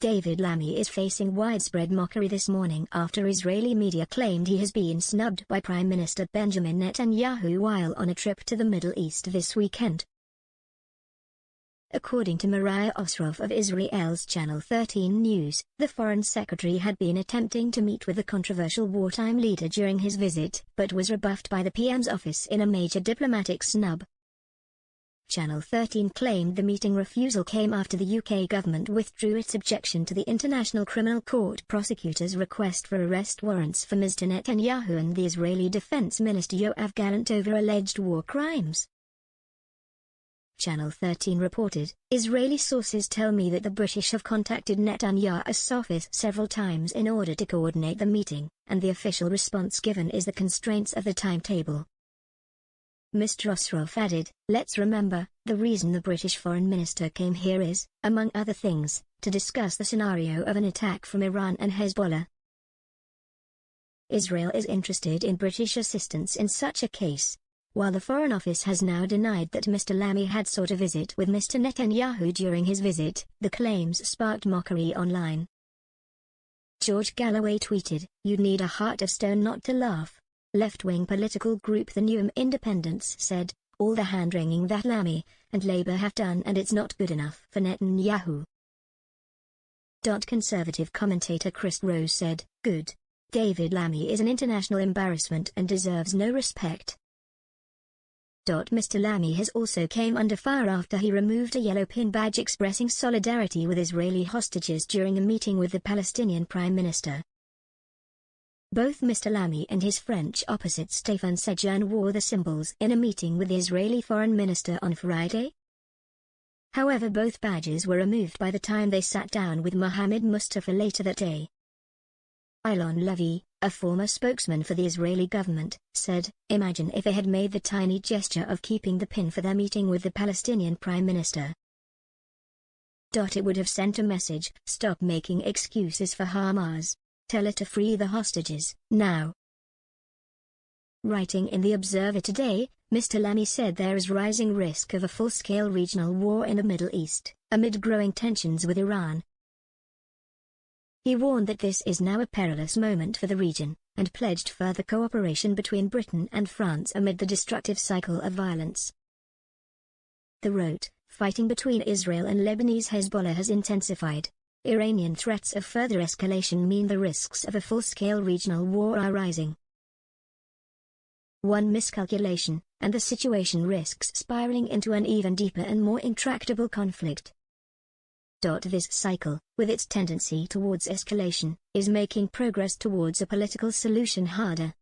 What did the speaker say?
David Lammy is facing widespread mockery this morning after Israeli media claimed he has been snubbed by Prime Minister Benjamin Netanyahu while on a trip to the Middle East this weekend. According to Mariah Osrov of Israel's Channel 13 News, the Foreign Secretary had been attempting to meet with the controversial wartime leader during his visit but was rebuffed by the PM's office in a major diplomatic snub. Channel 13 claimed the meeting refusal came after the UK government withdrew its objection to the International Criminal Court prosecutor's request for arrest warrants for Mr. Netanyahu and the Israeli Defense Minister Yoav Gallant over alleged war crimes. Channel 13 reported, Israeli sources tell me that the British have contacted Netanyahu's office several times in order to coordinate the meeting, and the official response given is the constraints of the timetable. Mr. Osrov added, let's remember, the reason the British Foreign Minister came here is, among other things, to discuss the scenario of an attack from Iran and Hezbollah. Israel is interested in British assistance in such a case. While the Foreign Office has now denied that Mr. Lammy had sought a visit with Mr. Netanyahu during his visit, the claims sparked mockery online. George Galloway tweeted, "You'd need a heart of stone not to laugh." Left-wing political group The New Independents said, all the hand-wringing that Lammy and Labour have done and it's not good enough for Netanyahu. Conservative commentator Chris Rose said, good. David Lammy is an international embarrassment and deserves no respect. Mr. Lammy has also came under fire after he removed a yellow pin badge expressing solidarity with Israeli hostages during a meeting with the Palestinian Prime Minister. Both Mr. Lammy and his French opposite Stéphane Séjourné wore the symbols in a meeting with the Israeli Foreign Minister on Friday. However, both badges were removed by the time they sat down with Mohammed Mustafa later that day. Ilon Levy, a former spokesman for the Israeli government, said, imagine if they had made the tiny gesture of keeping the pin for their meeting with the Palestinian Prime Minister. It would have sent a message, stop making excuses for Hamas. Tell it to free the hostages, now. Writing in The Observer today, Mr. Lammy said there is rising risk of a full-scale regional war in the Middle East, amid growing tensions with Iran. He warned that this is now a perilous moment for the region, and pledged further cooperation between Britain and France amid the destructive cycle of violence. He wrote, fighting between Israel and Lebanese Hezbollah has intensified. Iranian threats of further escalation mean the risks of a full-scale regional war are rising. One miscalculation, and the situation risks spiraling into an even deeper and more intractable conflict. This cycle, with its tendency towards escalation, is making progress towards a political solution harder.